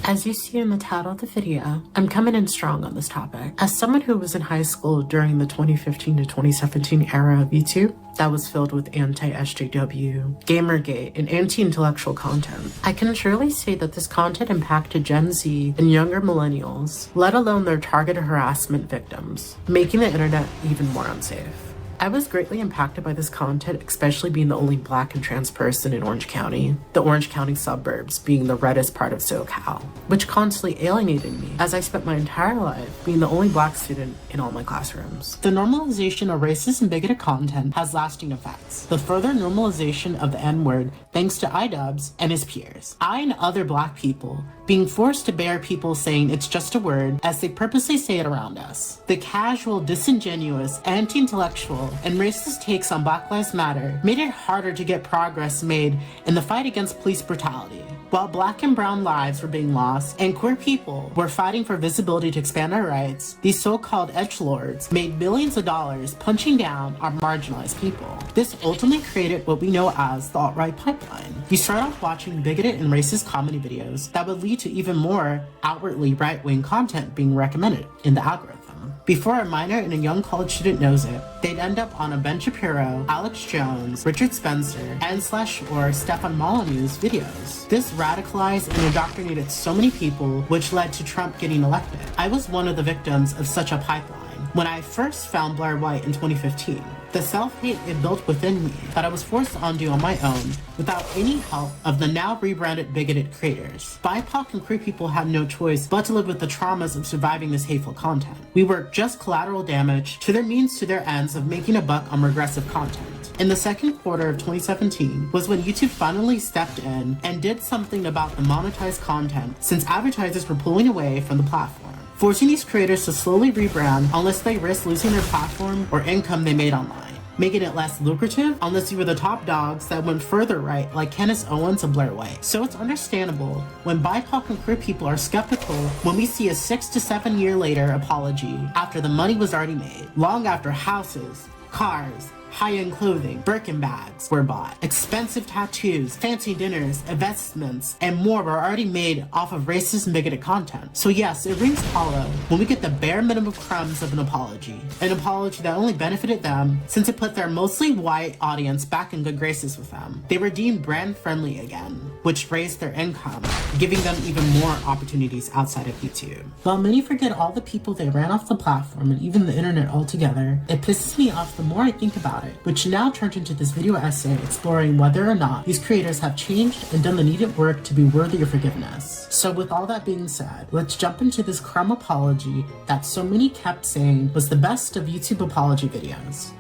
As you see in the title of the video, I'm coming in strong on this topic. As someone who was in high school during the 2015 to 2017 era of YouTube, that was filled with anti-SJW, Gamergate, and anti-intellectual content, I can surely say that this content impacted Gen Z and younger millennials, let alone their targeted harassment victims, making the internet even more unsafe. I was greatly impacted by this content, especially being the only Black and trans person in Orange County, the Orange County suburbs being the reddest part of SoCal, which constantly alienated me as I spent my entire life being the only Black student in all my classrooms. The normalization of racist and bigoted content has lasting effects. The further normalization of the N-word thanks to iDubbbz and his peers. I and other Black people being forced to bear people saying it's just a word as they purposely say it around us. The casual, disingenuous, anti-intellectual, and racist takes on Black Lives Matter made it harder to get progress made in the fight against police brutality. While Black and brown lives were being lost and queer people were fighting for visibility to expand our rights, these so-called edgelords made millions of dollars punching down on marginalized people. This ultimately created what we know as the alt-right pipeline. We start off watching bigoted and racist comedy videos that would lead to even more outwardly right-wing content being recommended in the algorithm. Before a minor and a young college student knows it, they'd end up on a Ben Shapiro, Alex Jones, Richard Spencer, and/or Stefan Molyneux's videos. This radicalized and indoctrinated so many people, which led to Trump getting elected. I was one of the victims of such a pipeline when I first found Blair White in 2015. The self-hate it built within me that I was forced to undo on my own without any help of the now rebranded bigoted creators. BIPOC and queer people had no choice but to live with the traumas of surviving this hateful content. We were just collateral damage to their means to their ends of making a buck on regressive content. In the second quarter of 2017 was when YouTube finally stepped in and did something about the monetized content since advertisers were pulling away from the platform, forcing these creators to slowly rebrand unless they risked losing their platform or income they made online, making it less lucrative unless you were the top dogs that went further right like Candace Owens and Blair White. So it's understandable when BIPOC and queer people are skeptical when we see a 6 to 7 year later apology after the money was already made, long after houses, cars, high-end clothing, Birkin bags were bought, expensive tattoos, fancy dinners, investments, and more were already made off of racist and bigoted content. So yes, it rings hollow when we get the bare minimum crumbs of an apology that only benefited them since it put their mostly white audience back in good graces with them. They were deemed brand friendly again, which raised their income, giving them even more opportunities outside of YouTube. While many forget all the people they ran off the platform and even the internet altogether, it pisses me off the more I think about it, which now turned into this video essay exploring whether or not these creators have changed and done the needed work to be worthy of forgiveness. So with all that being said, let's jump into this crumb apology that so many kept saying was the best of YouTube apology videos.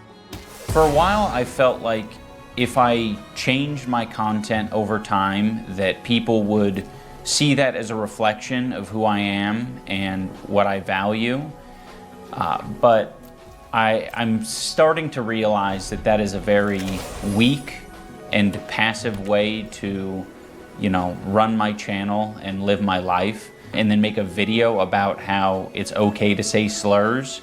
For a while, I felt like if I changed my content over time, that people would see that as a reflection of who I am and what I value, but I'm starting to realize that that is a very weak and passive way to, run my channel and live my life, and then make a video about how it's okay to say slurs.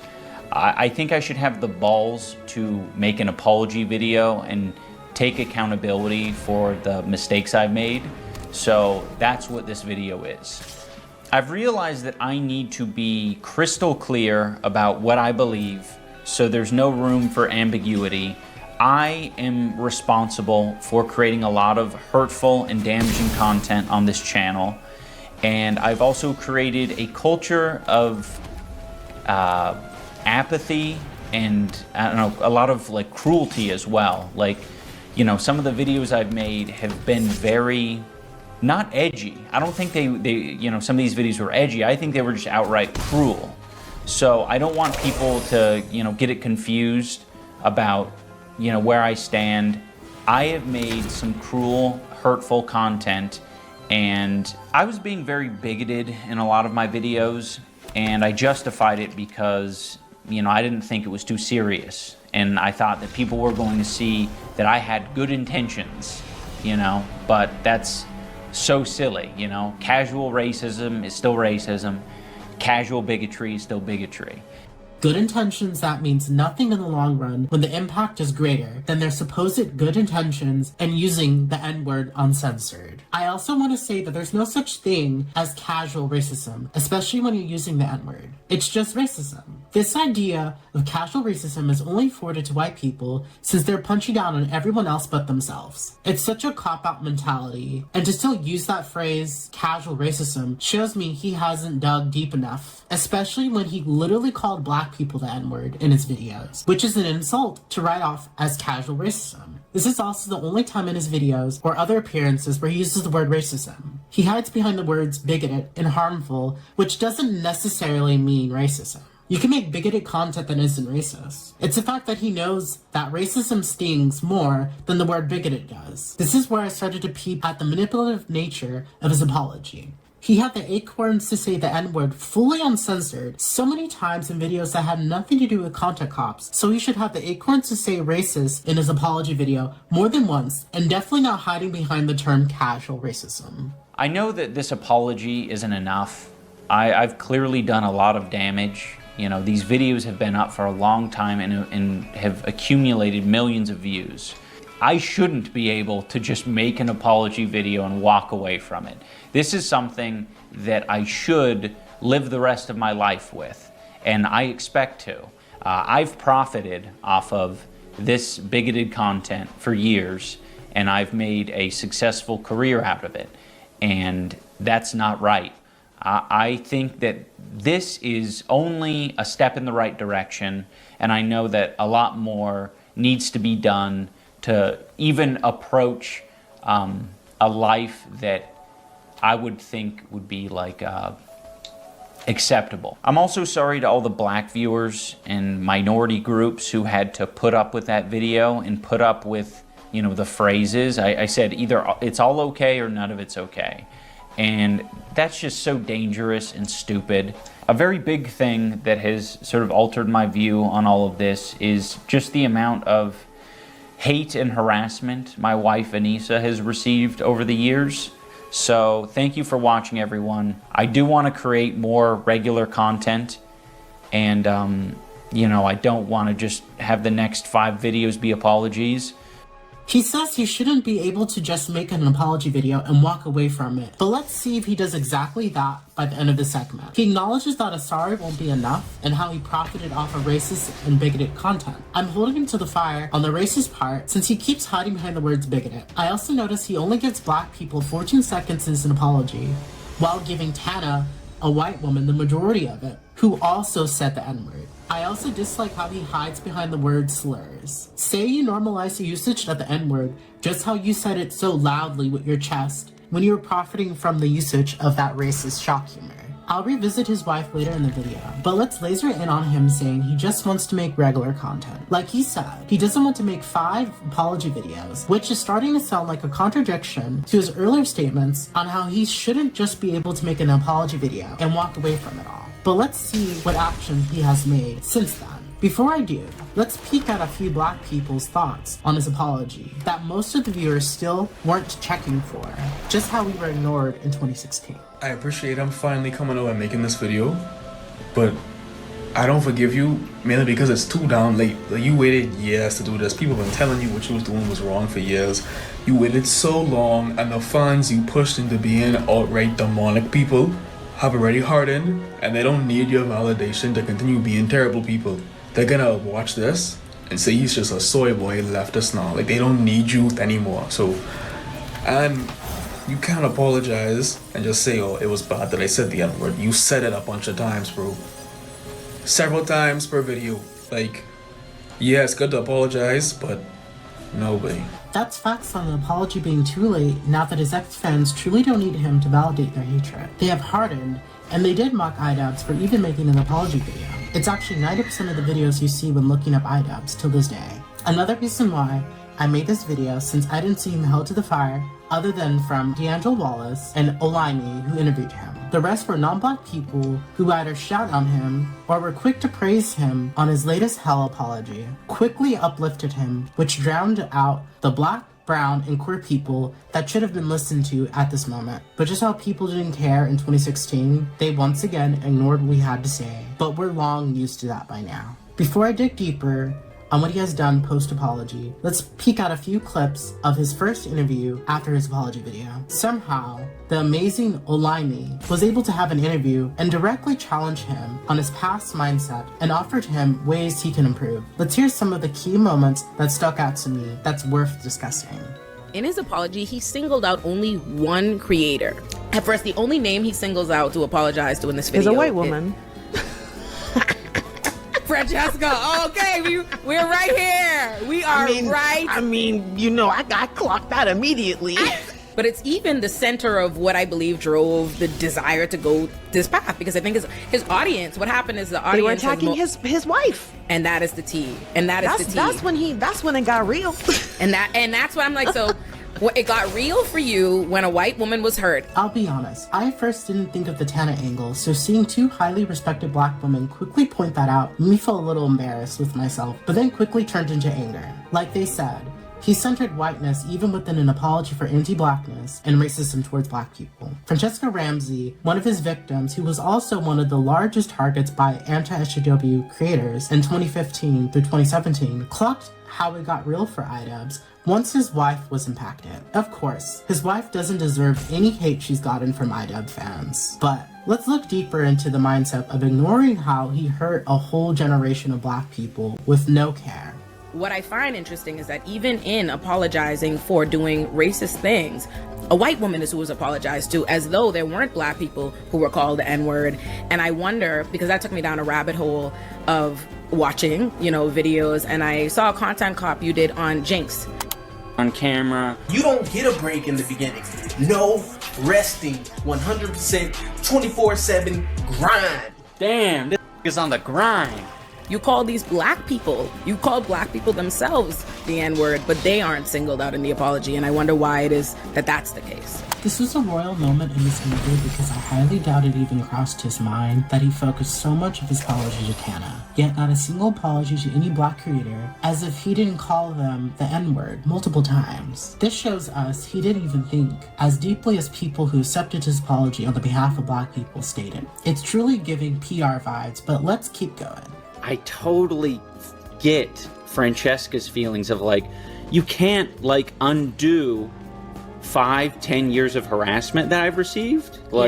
I think I should have the balls to make an apology video and take accountability for the mistakes I've made. So that's what this video is. I've realized that I need to be crystal clear about what I believe, so there's no room for ambiguity. I am responsible for creating a lot of hurtful and damaging content on this channel, and I've also created a culture of apathy and a lot of cruelty as well. Some of the videos I've made have been very not edgy. I don't think they some of these videos were edgy. I think they were just outright cruel. So I don't want people to, get it confused about, where I stand. I have made some cruel, hurtful content, and I was being very bigoted in a lot of my videos, and I justified it because, I didn't think it was too serious. And I thought that people were going to see that I had good intentions, but that's so silly, Casual racism is still racism. Casual bigotry is still bigotry. Good intentions, that means nothing in the long run when the impact is greater than their supposed good intentions and using the N-word uncensored. I also want to say that there's no such thing as casual racism, especially when you're using the N-word. It's just racism. This idea of casual racism is only afforded to white people since they're punching down on everyone else but themselves. It's such a cop-out mentality, and to still use that phrase, casual racism, shows me he hasn't dug deep enough, especially when he literally called black people the N-word in his videos, which is an insult to write off as casual racism. This is also the only time in his videos or other appearances where he uses the word racism. He hides behind the words bigoted and harmful, which doesn't necessarily mean racism. You can make bigoted content that isn't racist. It's the fact that he knows that racism stings more than the word bigoted does. This is where I started to peep at the manipulative nature of his apology. He had the acorns to say the N-word fully uncensored so many times in videos that had nothing to do with content cops, so he should have the acorns to say racist in his apology video more than once, and definitely not hiding behind the term casual racism. I know that this apology isn't enough. I've clearly done a lot of damage. You know, these videos have been up for a long time and have accumulated millions of views. I shouldn't be able to just make an apology video and walk away from it. This is something that I should live the rest of my life with, and I expect to. I've profited off of this bigoted content for years, and I've made a successful career out of it, and that's not right. I think that this is only a step in the right direction, and I know that a lot more needs to be done to even approach a life that I would think would be like acceptable. I'm also sorry to all the black viewers and minority groups who had to put up with that video and put up with, you know, the phrases. I said either it's all okay or none of it's okay. And that's just so dangerous and stupid. A very big thing that has sort of altered my view on all of this is just the amount of hate and harassment my wife Anissa has received over the years. So thank you for watching, everyone. I do want to create more regular content, and you know, I don't want to just have the next 5 videos be apologies. He says he shouldn't be able to just make an apology video and walk away from it. But let's see if he does exactly that by the end of the segment. He acknowledges that a sorry won't be enough and how he profited off of racist and bigoted content. I'm holding him to the fire on the racist part since he keeps hiding behind the words bigoted. I also notice he only gives black people 14 seconds as an apology, while giving Tana, a white woman, the majority of it, who also said the N-word. I also dislike how he hides behind the word slurs. Say you normalize the usage of the N-word, just how you said it so loudly with your chest when you were profiting from the usage of that racist shock humor. I'll revisit his wife later in the video, but let's laser in on him saying he just wants to make regular content. Like he said, he doesn't want to make 5 apology videos, which is starting to sound like a contradiction to his earlier statements on how he shouldn't just be able to make an apology video and walk away from it all. But let's see what action he has made since then. Before I do, let's peek at a few black people's thoughts on his apology that most of the viewers still weren't checking for, just how we were ignored in 2016. I appreciate him finally coming over and making this video, but I don't forgive you mainly because it's too damn late. Like, you waited years to do this. People have been telling you what you was doing was wrong for years. You waited so long, and the fans you pushed into being outright demonic people have already hardened, and they don't need your validation to continue being terrible people. They're gonna watch this and say he's just a soy boy leftist now. Like, they don't need you anymore. So, and you can't apologize and just say, oh, it was bad that I said the N-word. You said it a bunch of times, bro. Several times per video. Like, yeah, it's good to apologize, but nobody. That's facts on the apology being too late now that his ex-fans truly don't need him to validate their hatred. They have hardened, and they did mock iDubbbz for even making an apology video. It's actually 90% of the videos you see when looking up iDubbbz till this day. Another reason why I made this video, since I didn't see him held to the fire other than from D'Angelo Wallace and Olaimi, who interviewed him. The rest were non-black people who either shout on him or were quick to praise him on his latest hell apology, quickly uplifted him, which drowned out the black, brown, and queer people that should have been listened to at this moment. But just how people didn't care in 2016, they once again ignored what we had to say. But we're long used to that by now. Before I dig deeper on what he has done post-apology, let's peek at a few clips of his first interview after his apology video. Somehow, the amazing Soulbunni was able to have an interview and directly challenge him on his past mindset and offered him ways he can improve. Let's hear some of the key moments that stuck out to me that's worth discussing. In his apology, he singled out only one creator. At first, the only name he singles out to apologize to in this video is a white woman. Francesca, okay, we're right here. We are right. I mean, I got clocked out immediately. But it's even the center of what I believe drove the desire to go this path, because I think his audience, what happened is the audience... They were attacking his wife. And that is the tea. And that's the tea. That's when it got real. and that's what I'm like, so... It got real for you when a white woman was hurt. I'll be honest, I at first didn't think of the Tana angle, so seeing two highly respected black women quickly point that out made me feel a little embarrassed with myself, but then quickly turned into anger. Like they said, he centered whiteness even within an apology for anti-blackness and racism towards black people. Francesca Ramsey, one of his victims, who was also one of the largest targets by anti-SJW creators in 2015 through 2017, clocked how it got real for iDubbbz once his wife was impacted. Of course, his wife doesn't deserve any hate she's gotten from iDubbbz fans, but let's look deeper into the mindset of ignoring how he hurt a whole generation of black people with no care. What I find interesting is that even in apologizing for doing racist things, a white woman is who was apologized to, as though there weren't black people who were called the N-word. And I wonder, because that took me down a rabbit hole of watching, videos, and I saw a content cop you did on Jinx. On camera. You don't get a break in the beginning. No resting. 100% 24/7 grind. Damn, this is on the grind. You call these black people, you call black people themselves the N-word, but they aren't singled out in the apology, and I wonder why it is that that's the case. This was a royal moment in this interview because I highly doubt it even crossed his mind that he focused so much of his apology to Tana, yet not a single apology to any black creator, as if he didn't call them the N-word multiple times. This shows us he didn't even think as deeply as people who accepted his apology on the behalf of black people stated. It's truly giving PR vibes, but let's keep going. I totally get Francesca's feelings of you can't undo 5-10 years of harassment that I've received. So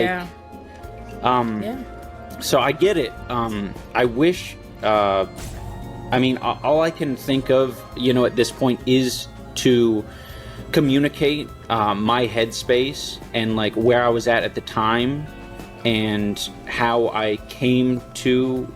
I get it. I wish, all I can think of, at this point is to communicate my headspace and where I was at the time and how I came to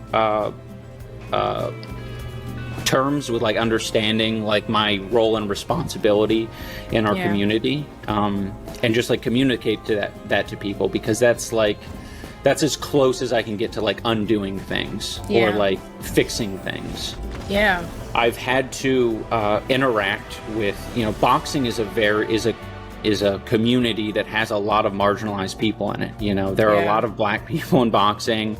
terms with understanding my role and responsibility in our community, and just communicate to that to people, because that's as close as I can get to undoing things or fixing things. Yeah, I've had to interact with boxing is a community that has a lot of marginalized people in it. There are a lot of black people in boxing,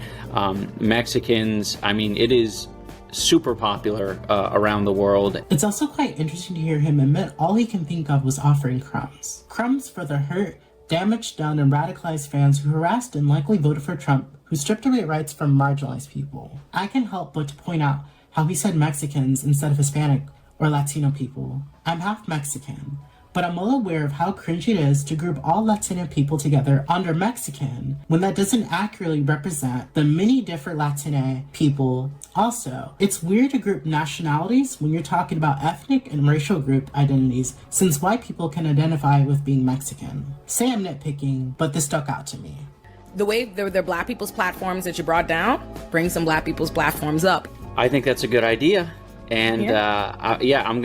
Mexicans. It is super popular around the world. It's also quite interesting to hear him admit all he can think of was offering crumbs. Crumbs for the hurt, damage done, and radicalized fans who harassed and likely voted for Trump, who stripped away rights from marginalized people. I can't help but to point out how he said Mexicans instead of Hispanic or Latino people. I'm half Mexican, but I'm well aware of how cringy it is to group all Latino people together under Mexican when that doesn't accurately represent the many different Latino people. Also, it's weird to group nationalities when you're talking about ethnic and racial group identities, since white people can identify with being Mexican. Say I'm nitpicking, but this stuck out to me. The way they're black people's platforms that you brought down, bring some black people's platforms up. I think that's a good idea, and I'm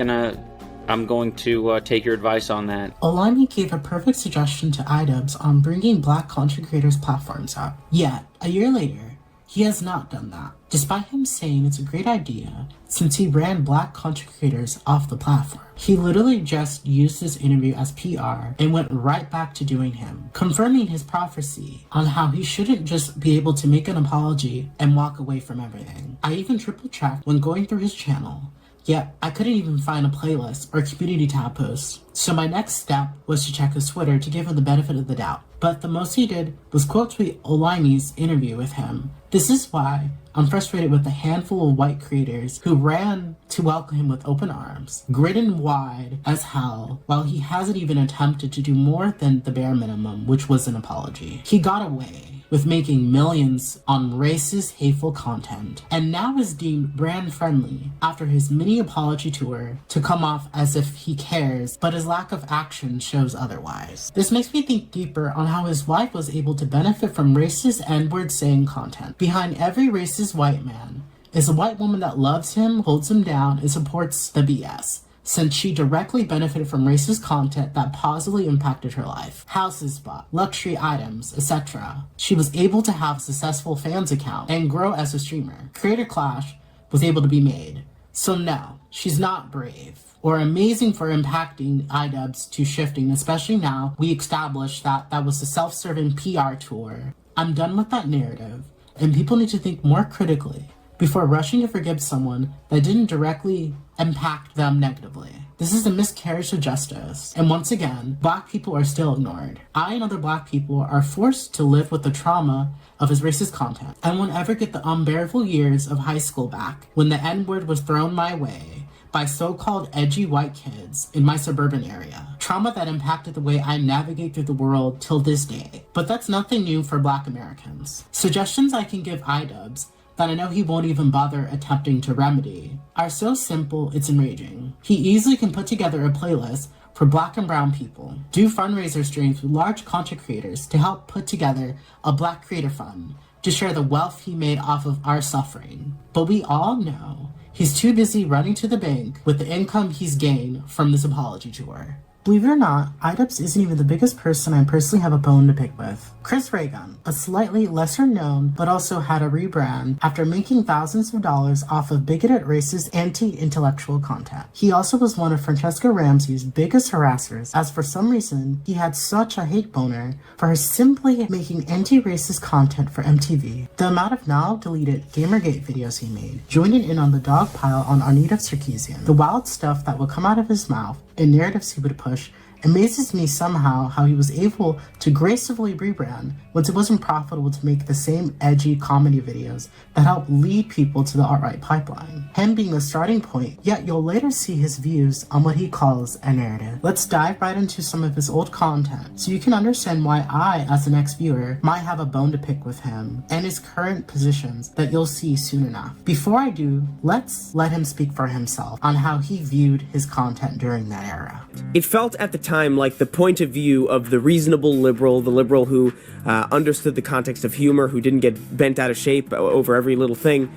going to take your advice on that. Soulbunni gave a perfect suggestion to iDubbbz on bringing black content creators' platforms up. Yet, a year later, he has not done that, despite him saying it's a great idea since he ran black content creators off the platform. He literally just used this interview as PR and went right back to doing him, confirming his prophecy on how he shouldn't just be able to make an apology and walk away from everything. I even triple-checked when going through his channel Yet, I couldn't even find a playlist or community tab post. So my next step was to check his Twitter to give him the benefit of the doubt. But the most he did was quote tweet Olani's interview with him. This is why I'm frustrated with the handful of white creators who ran to welcome him with open arms, grinning wide as hell, while he hasn't even attempted to do more than the bare minimum, which was an apology. He got away with making millions on racist, hateful content, and now is deemed brand friendly after his mini apology tour to come off as if he cares, but his lack of action shows otherwise. This makes me think deeper on how his wife was able to benefit from racist N-word saying content. Behind every racist white man is a white woman that loves him, holds him down, and supports the BS, since she directly benefited from racist content that positively impacted her life. Houses bought, luxury items, etc. She was able to have a successful fans account and grow as a streamer. Creator Clash was able to be made. So no, she's not brave or amazing for impacting iDubbbz to shifting, especially now we established that that was a self-serving PR tour. I'm done with that narrative, and people need to think more critically before rushing to forgive someone that didn't directly impact them negatively. This is a miscarriage of justice, and once again, Black people are still ignored. I and other Black people are forced to live with the trauma of his racist content. I won't ever get the unbearable years of high school back when the N-word was thrown my way by so-called edgy white kids in my suburban area. Trauma that impacted the way I navigate through the world till this day. But that's nothing new for Black Americans. Suggestions I can give iDubbbz that I know he won't even bother attempting to remedy are so simple it's enraging. He easily can put together a playlist for Black and brown people, do fundraiser streams with large content creators to help put together a Black creator fund to share the wealth he made off of our suffering. But we all know he's too busy running to the bank with the income he's gained from this apology tour. Believe it or not, iDubbbz isn't even the biggest person I personally have a bone to pick with. Chris Reagan, a slightly lesser known but also had a rebrand after making thousands of dollars off of bigoted, racist, anti-intellectual content. He also was one of Francesca Ramsey's biggest harassers, as for some reason he had such a hate boner for her simply making anti-racist content for MTV. The amount of now deleted Gamergate videos he made, joining in on the dog pile on Arnita Sarkeesian, the wild stuff that would come out of his mouth, and narratives he would push, amazes me somehow how he was able to gracefully rebrand once it wasn't profitable to make the same edgy comedy videos that help lead people to the alt-right pipeline. Him being the starting point, yet you'll later see his views on what he calls a narrative. Let's dive right into some of his old content so you can understand why I, as the next viewer, might have a bone to pick with him and his current positions that you'll see soon enough. Before I do, let's let him speak for himself on how he viewed his content during that era. It felt at the time like the point of view of the reasonable liberal, the liberal who understood the context of humor, who didn't get bent out of shape over every little thing,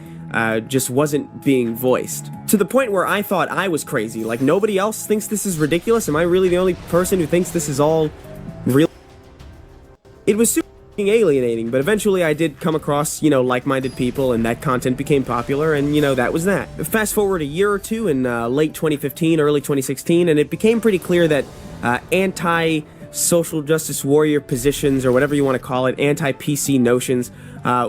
just wasn't being voiced. To the point where I thought I was crazy, like nobody else thinks this is ridiculous? Am I really the only person who thinks this is all real? It was super alienating, but eventually I did come across, like-minded people, and that content became popular, and, that was that. Fast forward a year or two in late 2015, early 2016, and it became pretty clear that anti-social justice warrior positions, or whatever you want to call it, anti-PC notions,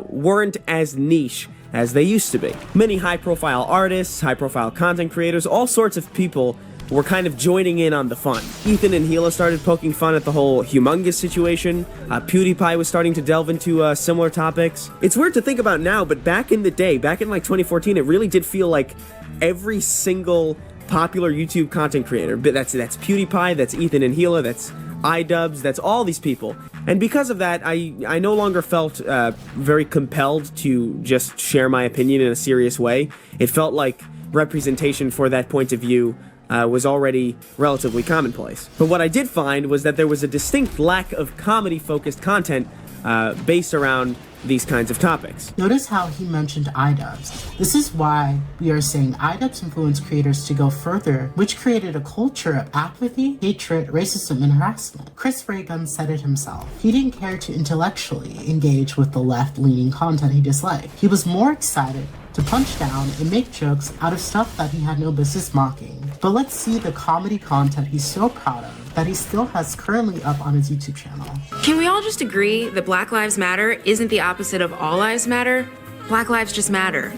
weren't as niche as they used to be. Many high-profile artists, high-profile content creators, all sorts of people were kind of joining in on the fun. Ethan and Gila started poking fun at the whole humongous situation. PewDiePie was starting to delve into similar topics. It's weird to think about now, but back in the day, back in like 2014, it really did feel like every single popular YouTube content creator, that's PewDiePie, that's Ethan and Gila, that's iDubbbz, that's all these people. And because of that, I no longer felt very compelled to just share my opinion in a serious way. It felt like representation for that point of view was already relatively commonplace. But what I did find was that there was a distinct lack of comedy-focused content based around these kinds of topics. Notice how he mentioned iDubbbz. This is why we are saying iDubbbz influenced creators to go further, which created a culture of apathy, hatred, racism, and harassment. Chris Reagan said it himself. He didn't care to intellectually engage with the left-leaning content he disliked. He was more excited to punch down and make jokes out of stuff that he had no business mocking. But let's see the comedy content he's so proud of that he still has currently up on his YouTube channel. Can we all just agree that Black Lives Matter isn't the opposite of All Lives Matter? Black lives just matter.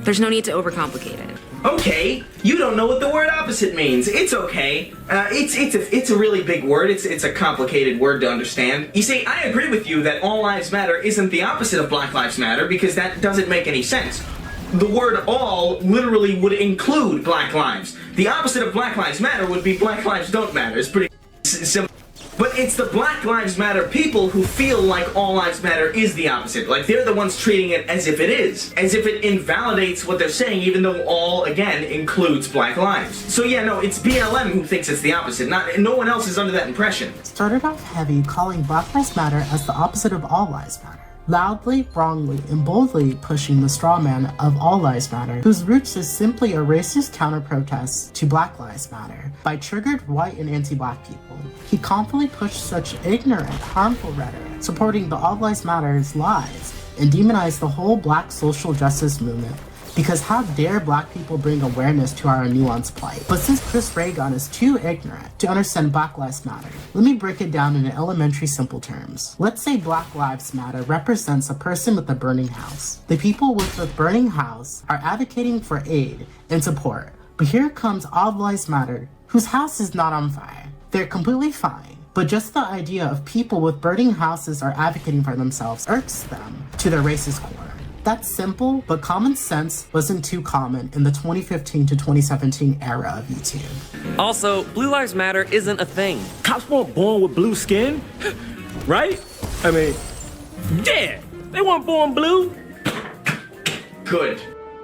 There's no need to overcomplicate it. Okay, you don't know what the word opposite means. It's okay. It's a really big word. It's a complicated word to understand. You see, I agree with you that all lives matter isn't the opposite of Black Lives Matter because that doesn't make any sense. The word all literally would include Black lives. The opposite of Black Lives Matter would be Black lives don't matter. It's pretty simple. But it's the Black Lives Matter people who feel like all lives matter is the opposite. Like, they're the ones treating it as if it is. As if it invalidates what they're saying, even though all, again, includes Black lives. So yeah, no, it's BLM who thinks it's the opposite. No one else is under that impression. Started off heavy, calling Black Lives Matter as the opposite of all lives matter. Loudly, wrongly, and boldly pushing the straw man of All Lives Matter, whose roots is simply a racist counter-protest to Black Lives Matter by triggered white and anti-black people. He confidently pushed such ignorant, harmful rhetoric, supporting the All Lives Matter's lies, and demonized the whole black social justice movement. Because how dare black people bring awareness to our nuanced plight? But since Chris Reagan is too ignorant to understand Black Lives Matter, let me break it down in elementary simple terms. Let's say Black Lives Matter represents a person with a burning house. The people with the burning house are advocating for aid and support. But here comes All Lives Matter, whose house is not on fire. They're completely fine. But just the idea of people with burning houses are advocating for themselves irks them to their racist core. That's simple, but common sense wasn't too common in the 2015 to 2017 era of YouTube. Also, Blue Lives Matter isn't a thing. Cops weren't born with blue skin, right? I mean, yeah, they weren't born blue. Good.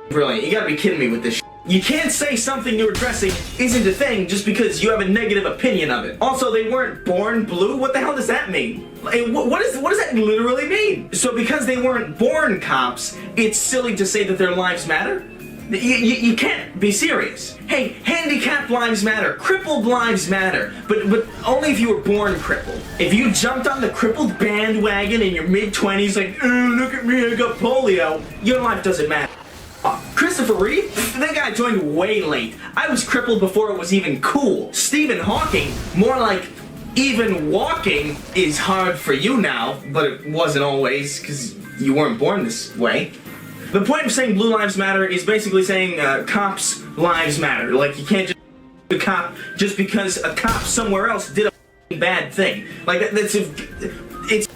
Brilliant. You gotta be kidding me with this shit. You can't say something you're addressing isn't a thing just because you have a negative opinion of it. Also, they weren't born blue? What the hell does that mean? Like, what does that literally mean? So because they weren't born cops, it's silly to say that their lives matter? You can't be serious. Hey, handicapped lives matter, crippled lives matter, but only if you were born crippled. If you jumped on the crippled bandwagon in your mid-20s like, look at me, I got polio, your life doesn't matter. Christopher Reeve? That guy joined way late. I was crippled before it was even cool. Stephen Hawking? More like, even walking is hard for you now, but it wasn't always, because you weren't born this way. The point of saying Blue Lives Matter is basically saying cops' lives matter. Like, you can't just a cop just because a cop somewhere else did a bad thing. Like, it's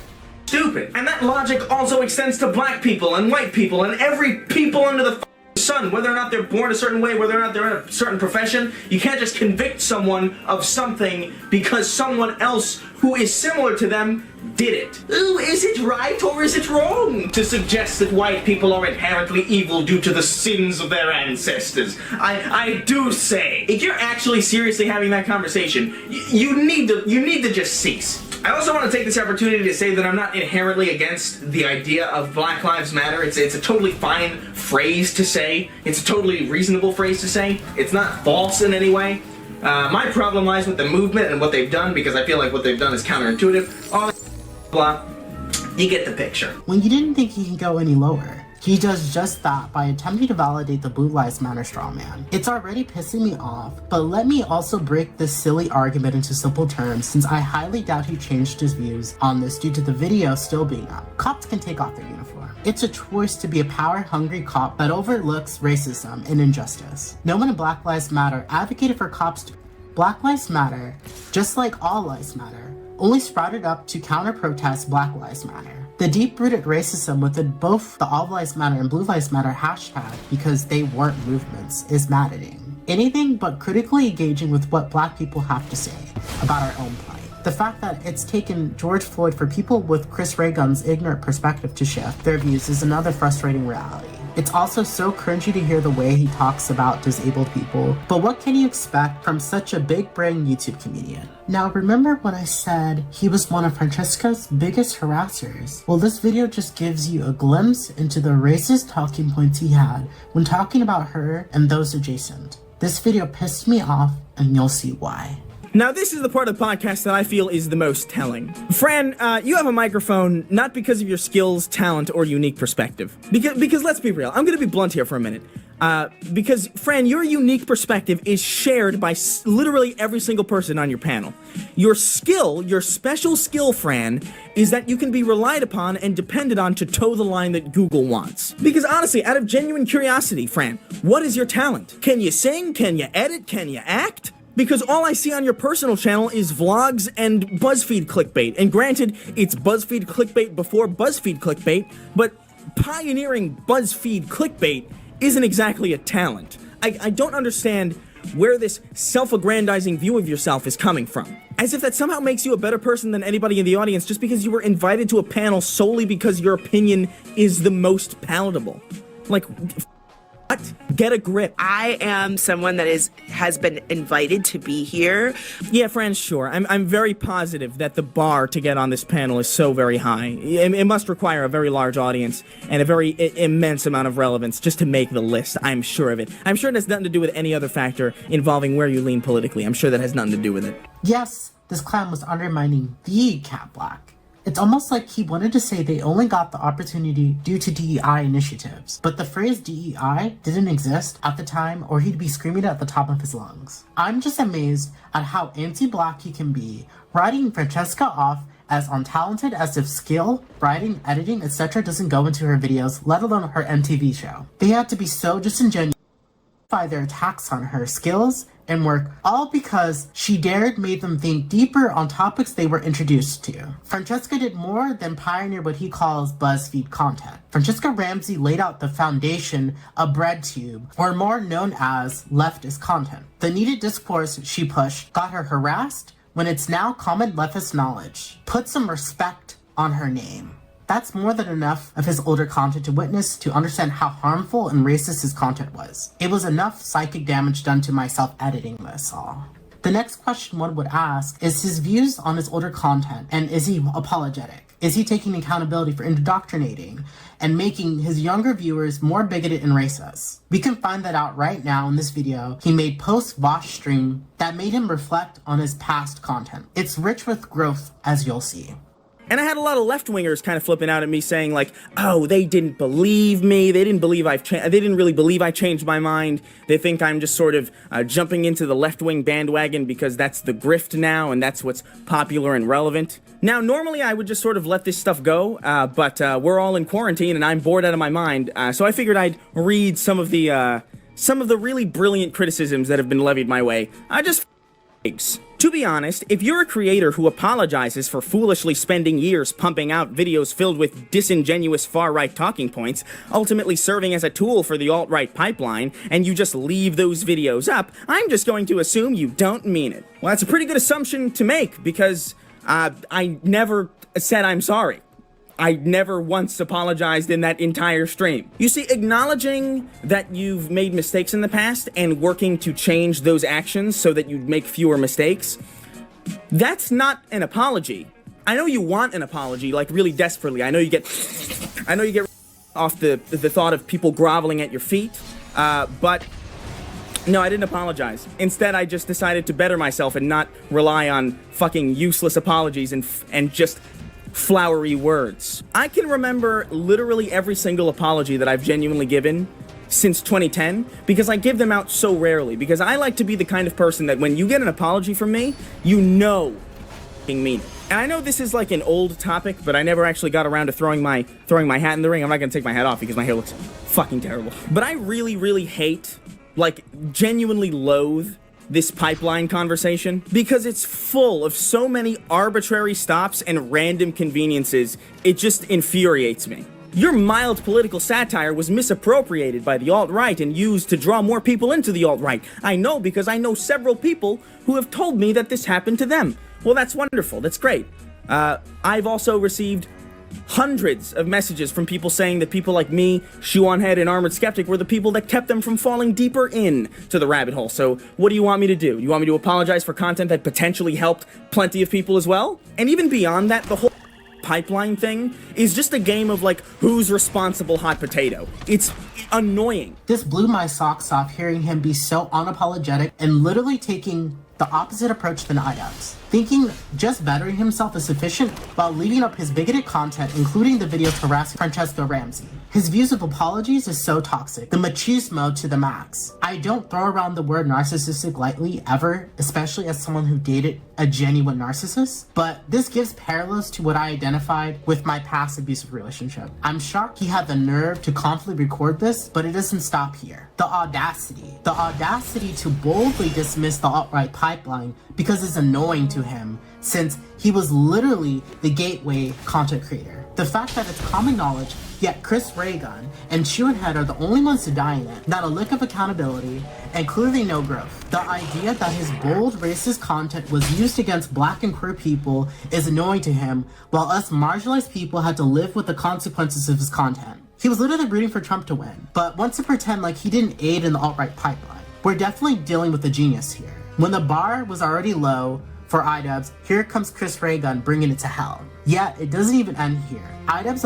stupid. And that logic also extends to black people and white people and every people under the sun, whether or not they're born a certain way, whether or not they're in a certain profession. You can't just convict someone of something because someone else who is similar to them did it. Ooh, is it right or is it wrong to suggest that white people are inherently evil due to the sins of their ancestors? I do say, if you're actually seriously having that conversation, you need to just cease. I also want to take this opportunity to say that I'm not inherently against the idea of Black Lives Matter. It's a totally fine phrase to say. It's a totally reasonable phrase to say. It's not false in any way. My problem lies with the movement and what they've done, because I feel like what they've done is counterintuitive. All that blah. You get the picture. When you didn't think he can go any lower, he does just that by attempting to validate the Blue Lives Matter straw man. It's already pissing me off, but let me also break this silly argument into simple terms, since I highly doubt he changed his views on this due to the video still being up. Cops can take off their uniform. It's a choice to be a power-hungry cop that overlooks racism and injustice. No one in Black Lives Matter advocated for cops to Black Lives Matter, just like All Lives Matter, only sprouted up to counter-protest Black Lives Matter. The deep-rooted racism within both the All Lives Matter and Blue Lives Matter hashtag, because they weren't movements, is maddening. Anything but critically engaging with what black people have to say about our own plight. The fact that it's taken George Floyd for people with Chris Reagan's ignorant perspective to shift their views is another frustrating reality. It's also so cringy to hear the way he talks about disabled people, but what can you expect from such a big-brain YouTube comedian? Now, remember when I said he was one of Francesca's biggest harassers? Well, this video just gives you a glimpse into the racist talking points he had when talking about her and those adjacent. This video pissed me off, and you'll see why. Now, this is the part of the podcast that I feel is the most telling. Fran, you have a microphone not because of your skills, talent, or unique perspective. Because let's be real, I'm gonna be blunt here for a minute. Because, Fran, your unique perspective is shared by literally every single person on your panel. Your skill, your special skill, Fran, is that you can be relied upon and depended on to toe the line that Google wants. Because honestly, out of genuine curiosity, Fran, what is your talent? Can you sing? Can you edit? Can you act? Because all I see on your personal channel is vlogs and BuzzFeed clickbait. And granted, it's BuzzFeed clickbait before BuzzFeed clickbait, but pioneering BuzzFeed clickbait isn't exactly a talent. I don't understand where this self-aggrandizing view of yourself is coming from. As if that somehow makes you a better person than anybody in the audience just because you were invited to a panel solely because your opinion is the most palatable. Like, what? Get a grip. I am someone that has been invited to be here. Yeah, Fran, sure. I'm very positive that the bar to get on this panel is so very high. It must require a very large audience and a very immense amount of relevance just to make the list. I'm sure of it. I'm sure it has nothing to do with any other factor involving where you lean politically. I'm sure that has nothing to do with it. Yes, this clown was undermining the Cat Black. It's almost like he wanted to say they only got the opportunity due to DEI initiatives, but the phrase DEI didn't exist at the time or he'd be screaming at the top of his lungs. I'm just amazed at how anti-black he can be, writing Francesca off as untalented as if skill, writing, editing, etc. doesn't go into her videos, let alone her MTV show. They had to be so disingenuous by their attacks on her skills and work, all because she made them think deeper on topics they were introduced to. Francesca did more than pioneer what he calls BuzzFeed content. Francesca Ramsey laid out the foundation of BreadTube, or more known as leftist content. The needed discourse she pushed got her harassed when it's now common leftist knowledge. Put some respect on her name. That's more than enough of his older content to witness to understand how harmful and racist his content was. It was enough psychic damage done to myself editing this all. The next question one would ask is his views on his older content, and is he apologetic? Is he taking accountability for indoctrinating and making his younger viewers more bigoted and racist? We can find that out right now in this video he made post-Vosh stream that made him reflect on his past content. It's rich with growth, as you'll see. And I had a lot of left-wingers kind of flipping out at me saying like, oh, they didn't believe me, they didn't really believe I changed my mind, they think I'm just sort of jumping into the left-wing bandwagon because that's the grift now and that's what's popular and relevant. Now, normally I would just sort of let this stuff go, but we're all in quarantine and I'm bored out of my mind, so I figured I'd read some of the really brilliant criticisms that have been levied my way. To be honest, if you're a creator who apologizes for foolishly spending years pumping out videos filled with disingenuous far-right talking points, ultimately serving as a tool for the alt-right pipeline, and you just leave those videos up, I'm just going to assume you don't mean it. Well, that's a pretty good assumption to make, because I never said I'm sorry. I never once apologized in that entire stream. You see, acknowledging that you've made mistakes in the past and working to change those actions so that you make fewer mistakes, that's not an apology. I know you want an apology, like really desperately. I know you get off the thought of people groveling at your feet, but no, I didn't apologize. Instead, I just decided to better myself and not rely on fucking useless apologies and just flowery words. I can remember literally every single apology that I've genuinely given since 2010 because I give them out so rarely, because I like to be the kind of person that when you get an apology from me, you know I mean it. And I know this is like an old topic, but I never actually got around to throwing my hat in the ring. I'm not gonna take my hat off because my hair looks fucking terrible. But I really, really hate, like genuinely loathe this pipeline conversation because it's full of so many arbitrary stops and random conveniences, it just infuriates me. Your mild political satire was misappropriated by the alt-right and used to draw more people into the alt-right. I know because I know several people who have told me that this happened to them. Well, that's wonderful, that's great. I've also received hundreds of messages from people saying that people like me, Shoe on Head, and Armored Skeptic were the people that kept them from falling deeper in to the rabbit hole. So what do you want me to do? You want me to apologize for content that potentially helped plenty of people as well? And even beyond that, the whole pipeline thing is just a game of like, who's responsible hot potato. It's annoying. This blew my socks off hearing him be so unapologetic and literally taking the opposite approach than IDubbbz, thinking just bettering himself is sufficient while leaving up his bigoted content, including the videos harassing Francesca Ramsey. His views of apologies is so toxic, the machismo to the max. I don't throw around the word narcissistic lightly ever, especially as someone who dated a genuine narcissist, but this gives parallels to what I identified with my past abusive relationship. I'm shocked he had the nerve to confidently record this, but it doesn't stop here. The audacity to boldly dismiss the alt-right pipeline because it's annoying to him, since he was literally the gateway content creator. The fact that it's common knowledge, yet Chris Ray-Gun and Head are the only ones to die in it, not a lick of accountability, and clearly no growth. The idea that his bold racist content was used against black and queer people is annoying to him, while us marginalized people had to live with the consequences of his content. He was literally rooting for Trump to win, but wants to pretend like he didn't aid in the alt-right pipeline. We're definitely dealing with a genius here. When the bar was already low for IDubbbz, here comes Chris Ray-Gun bringing it to hell. Yet, it doesn't even end here. IDubbbz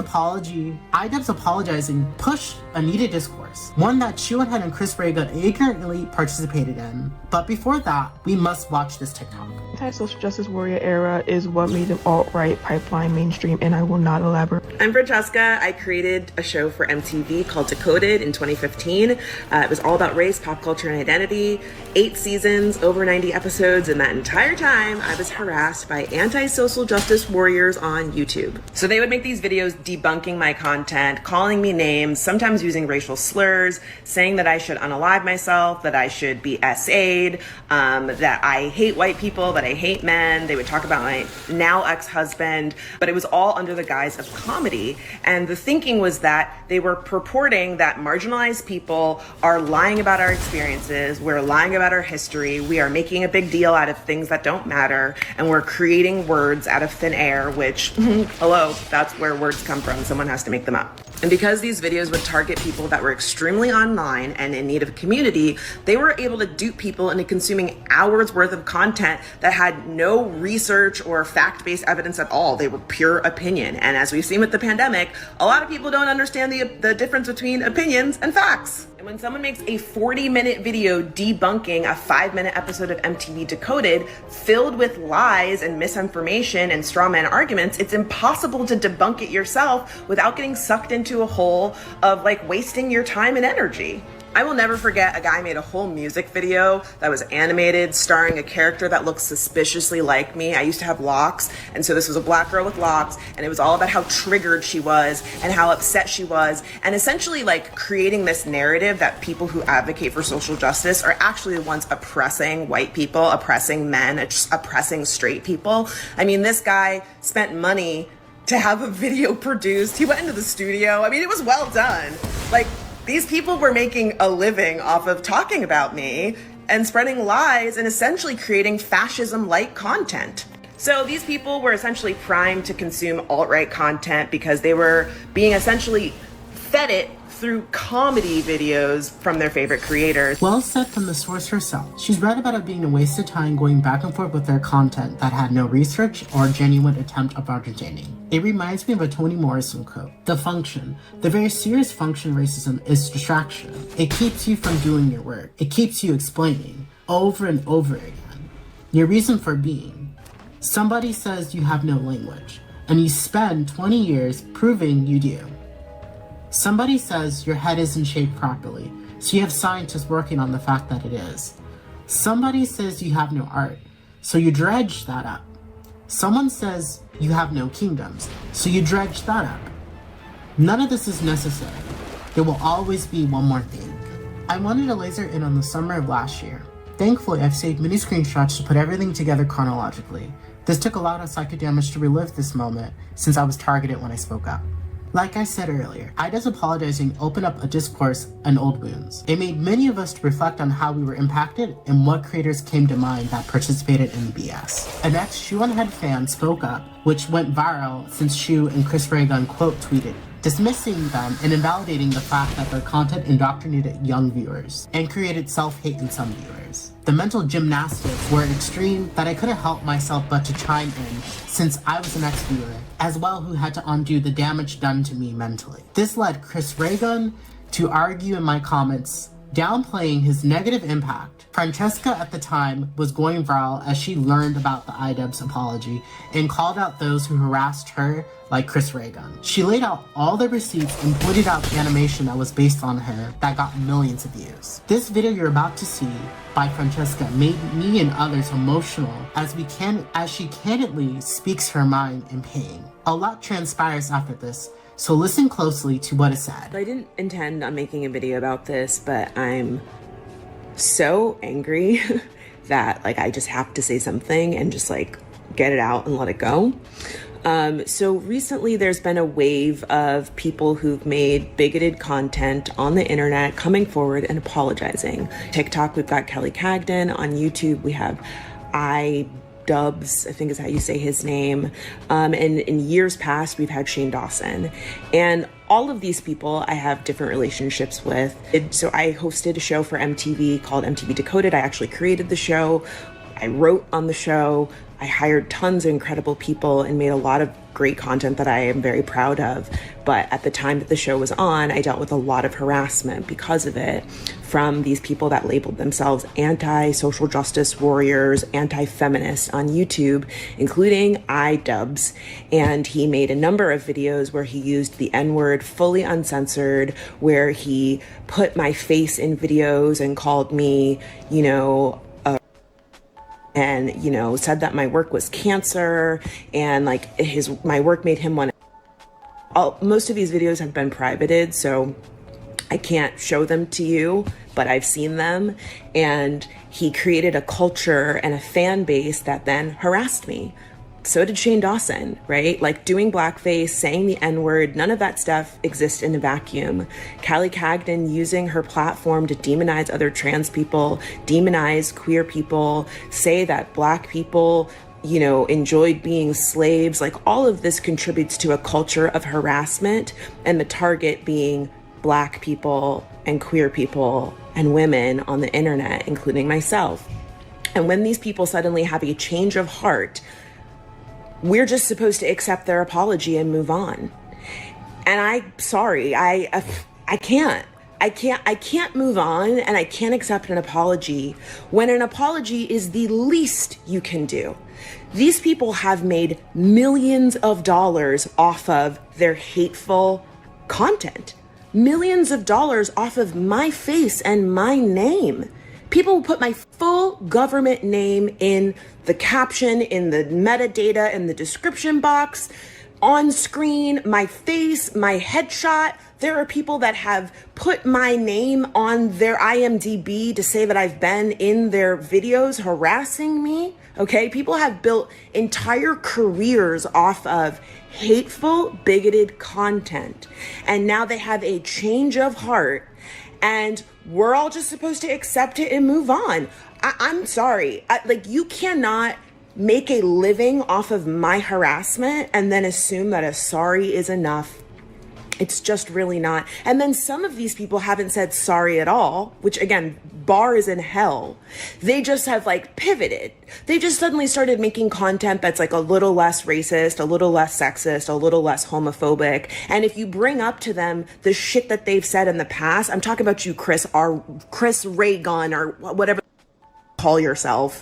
apologizing pushed a needed discourse, one that Head and Chris Ray-Gun ignorantly participated in. But before that, we must watch this TikTok. Anti-social justice warrior era is what made the alt-right pipeline mainstream, and I will not elaborate. I'm Francesca. I created a show for MTV called Decoded in 2015. It was all about race, pop culture, and identity. 8 seasons, over 90 episodes, and that entire time I was harassed by anti-social justice warriors on YouTube. So they would make these videos debunking my content, calling me names, sometimes using racial slurs, saying that I should unalive myself, that I should be SA'd, that I hate white people, that I hate men. They would talk about my now ex-husband, but it was all under the guise of comedy. And the thinking was that they were purporting that marginalized people are lying about our experiences, we're lying about our history, we are making a big deal out of things that don't matter, and we're creating words out of thin air, which, hello, that's where words come from. Someone has to make them up. And because these videos would target people that were extremely online and in need of community, they were able to dupe people into consuming hours worth of content that had no research or fact-based evidence at all. They were pure opinion. And as we've seen with the pandemic, a lot of people don't understand the difference between opinions and facts. And when someone makes a 40-minute video debunking a 5-minute episode of MTV Decoded filled with lies and misinformation and straw man arguments, it's impossible to debunk it yourself without getting sucked into a hole of like wasting your time and energy. I will never forget a guy made a whole music video that was animated, starring a character that looks suspiciously like me. I used to have locks, and so this was a black girl with locks, and it was all about how triggered she was and how upset she was, and essentially like creating this narrative that people who advocate for social justice are actually the ones oppressing white people, oppressing men, oppressing straight people. I mean, this guy spent money to have a video produced. He went into the studio. I mean, it was well done. Like, these people were making a living off of talking about me and spreading lies and essentially creating fascism-like content. So these people were essentially primed to consume alt-right content because they were being essentially fed it through comedy videos from their favorite creators. Well said from the source herself. She's read about it being a waste of time going back and forth with their content that had no research or genuine attempt of entertaining. It reminds me of a Toni Morrison quote. The function, the very serious function of racism is distraction. It keeps you from doing your work. It keeps you explaining over and over again your reason for being. Somebody says you have no language, and you spend 20 years proving you do. Somebody says your head isn't shaped properly, so you have scientists working on the fact that it is. Somebody says you have no art, so you dredge that up. Someone says you have no kingdoms, so you dredge that up. None of this is necessary. There will always be one more thing. I wanted to laser in on the summer of last year. Thankfully, I've saved many screenshots to put everything together chronologically. This took a lot of psychic damage to relive this moment, since I was targeted when I spoke up. Like I said earlier, IDubbbz apologizing opened up a discourse on old wounds. It made many of us to reflect on how we were impacted and what creators came to mind that participated in the BS. An ex-Head fan spoke up, which went viral since Shu and Chris Ray-Gun quote tweeted, dismissing them and invalidating the fact that their content indoctrinated young viewers and created self-hate in some viewers. The mental gymnastics were extreme that I couldn't help myself but to chime in since I was an ex-viewer as well who had to undo the damage done to me mentally. This led Chris Ray-Gun to argue in my comments downplaying his negative impact. Francesca at the time was going viral as she learned about the iDubbbz apology and called out those who harassed her, like Chris Ray Gun. She laid out all the receipts and pointed out the animation that was based on her that got millions of views. This video you're about to see by Francesca made me and others emotional as she candidly speaks her mind in pain. A lot transpires after this, so listen closely to what is said. I didn't intend on making a video about this, but I'm so angry that I just have to say something and just get it out and let it go. So recently there's been a wave of people who've made bigoted content on the internet coming forward and apologizing. TikTok, we've got Kelly Cagdon. On YouTube, we have iDubbbz, I think is how you say his name. And in years past, we've had Shane Dawson. And all of these people I have different relationships with. So I hosted a show for MTV called MTV Decoded. I actually created the show. I wrote on the show. I hired tons of incredible people and made a lot of great content that I am very proud of. But at the time that the show was on, I dealt with a lot of harassment because of it from these people that labeled themselves anti-social justice warriors, anti-feminists on YouTube, including iDubbbz. And he made a number of videos where he used the N-word fully uncensored, where he put my face in videos and called me, and said that my work was cancer, and my work made him want to. Most of these videos have been privated, so I can't show them to you, but I've seen them. And he created a culture and a fan base that then harassed me. So did Shane Dawson, right? Doing blackface, saying the N-word, none of that stuff exists in a vacuum. Kelly Cagdon using her platform to demonize other trans people, demonize queer people, say that black people, enjoyed being slaves. All of this contributes to a culture of harassment, and the target being black people and queer people and women on the internet, including myself. And when these people suddenly have a change of heart, we're just supposed to accept their apology and move on. And I'm sorry, I can't move on, and I can't accept an apology when an apology is the least you can do. These people have made millions of dollars off of their hateful content. Millions of dollars off of my face and my name. People will put my full government name in the caption, in the metadata, in the description box, on screen, my face, my headshot. There are people that have put my name on their IMDb to say that I've been in their videos harassing me. Okay, people have built entire careers off of hateful, bigoted content. And now they have a change of heart, and we're all just supposed to accept it and move on. I'm sorry. You cannot make a living off of my harassment and then assume that a sorry is enough. It's just really not. And then some of these people haven't said sorry at all, which again, bar is in hell. They just have pivoted. They just suddenly started making content that's a little less racist, a little less sexist, a little less homophobic. And if you bring up to them the shit that they've said in the past, I'm talking about you, Chris Ray Gun, or whatever you call yourself,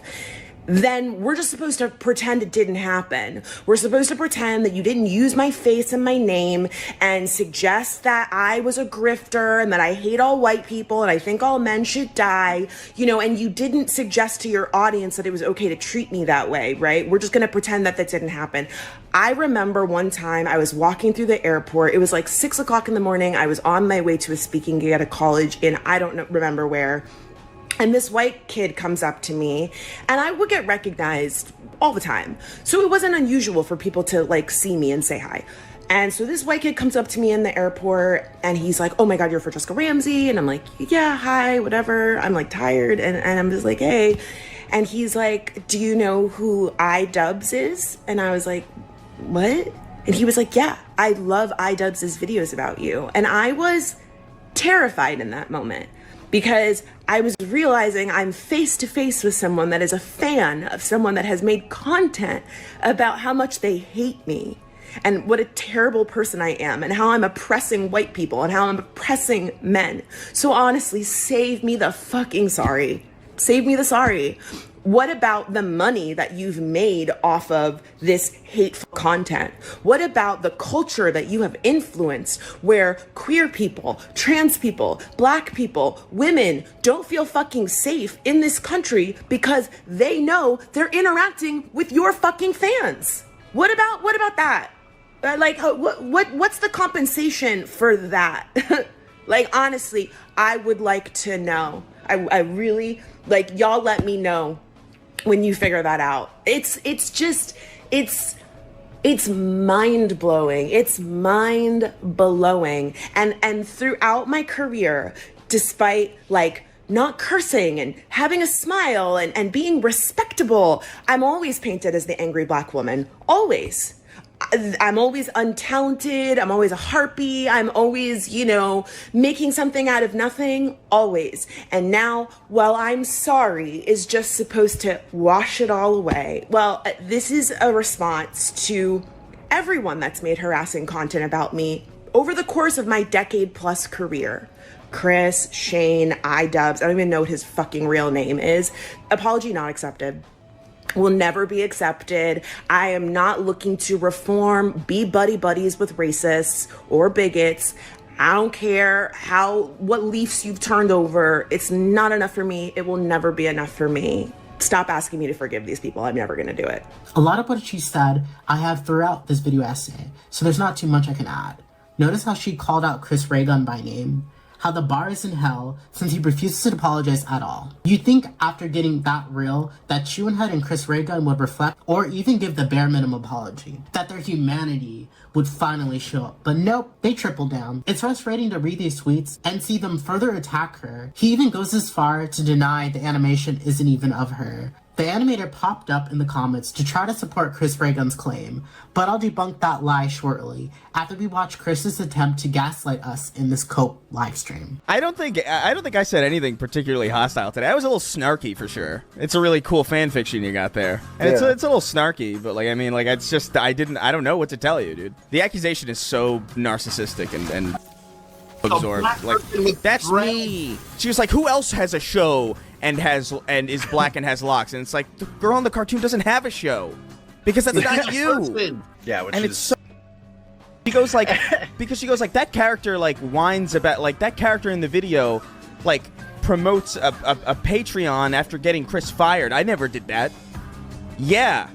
then we're just supposed to pretend it didn't happen. We're supposed to pretend that you didn't use my face and my name and suggest that I was a grifter and that I hate all white people and I think all men should die, and you didn't suggest to your audience that it was okay to treat me that way, right? We're just gonna pretend that didn't happen. I remember one time I was walking through the airport. It was 6 o'clock in the morning. I was on my way to a speaking gig at a college in I don't remember where. And this white kid comes up to me, and I would get recognized all the time. So it wasn't unusual for people to see me and say hi. And so this white kid comes up to me in the airport, and he's like, "Oh my God, you're Francesca Ramsey." And I'm like, "Yeah, hi, whatever." I'm tired, and I'm just like, "Hey." And he's like, "Do you know who iDubbbz is?" And I was like, "What?" And he was like, "Yeah, I love iDubbbz's videos about you." And I was terrified in that moment, because I was realizing I'm face to face with someone that is a fan of someone that has made content about how much they hate me. and what a terrible person I am and how I'm oppressing white people and how I'm oppressing men. So honestly, save me the fucking sorry. Save me the sorry. What about the money that you've made off of this hateful content? What about the culture that you have influenced where queer people, trans people, black people, women don't feel fucking safe in this country because they know they're interacting with your fucking fans? What about that? Like, what's the compensation for that? Like, honestly, I would like to know. I really, like, y'all let me know when you figure that out. It's mind blowing. It's mind blowing. And throughout my career, despite like not cursing and having a smile and being respectable, I'm always painted as the angry black woman. Always. I'm always untalented. I'm always a harpy. I'm always, you know, making something out of nothing. Always. And now, while I'm sorry is just supposed to wash it all away. Well, this is a response to everyone that's made harassing content about me over the course of my decade-plus career. Chris, Shane, iDubbbz, I don't even know what his fucking real name is. Apology not accepted. Will never be accepted. I am not looking to reform, be buddies with racists or bigots. I don't care what leaves you've turned over. It's not enough for me. It will never be enough for me. Stop asking me to forgive these people. I'm never going to do it. A lot of what she said, I have throughout this video essay, so there's not too much I can add. Notice how she called out Chris Ray Gun by name. How the bar is in hell since he refuses to apologize at all. You'd think after getting that real that Chewinhead and Chris Ray Gun would reflect or even give the bare minimum apology. That their humanity would finally show up. But nope, they tripled down. It's frustrating to read these tweets and see them further attack her. He even goes as far to deny the animation isn't even of her. The animator popped up in the comments to try to support Chris Ray Gun's claim, but I'll debunk that lie shortly after we watch Chris's attempt to gaslight us in this Cope livestream. I don't think I said anything particularly hostile today. I was a little snarky for sure. It's a really cool fan fiction you got there, and it's a little snarky, but like I mean, like it's just I don't know what to tell you, dude. The accusation is so narcissistic and absorbed. Like that's me. She was like, who else has a show and is black and has locks? And it's like the girl in the cartoon doesn't have a show because that's not you. Yeah, which and is... it's so. She goes like because she goes like that character like whines about like that character in the video like promotes a Patreon after getting Chris fired. I never did that. Yeah.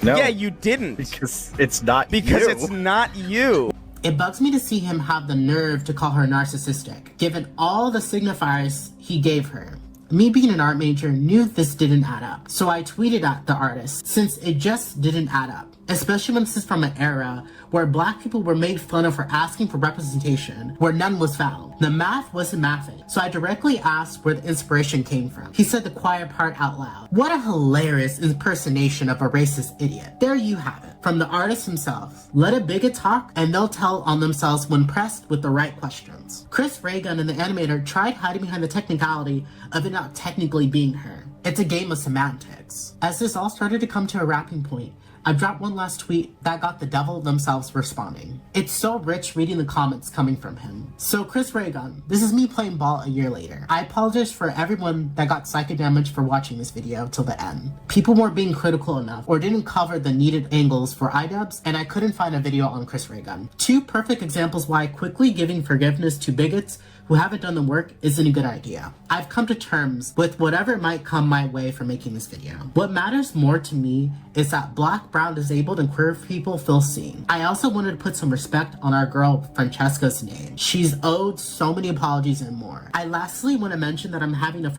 No. Yeah, you didn't. Because it's not because you. it's not you. It bugs me to see him have the nerve to call her narcissistic, given all the signifiers he gave her. Me being an art major knew this didn't add up, so I tweeted at the artist, since it just didn't add up. Especially when this is from an era where black people were made fun of for asking for representation, where none was found. The math wasn't mathing, so I directly asked where the inspiration came from. He said the quiet part out loud. What a hilarious impersonation of a racist idiot. There you have it, from the artist himself. Let a bigot talk, and they'll tell on themselves when pressed with the right questions. Chris Ray Gun and the animator tried hiding behind the technicality of it not technically being her. It's a game of semantics. As this all started to come to a wrapping point, I dropped one last tweet that got the devil themselves responding. It's so rich reading the comments coming from him. So Chris Ray Gun, this is me playing ball a year later. I apologize for everyone that got psychic damage for watching this video till the end. People weren't being critical enough or didn't cover the needed angles for iDubbbz, and I couldn't find a video on Chris Ray Gun. Two perfect examples why quickly giving forgiveness to bigots who haven't done the work isn't a good idea. I've come to terms with whatever might come my way for making this video. What matters more to me is that black, brown, disabled, and queer people feel seen. I also wanted to put some respect on our girl Francesca's name. She's owed so many apologies and more. I lastly want to mention that I'm having a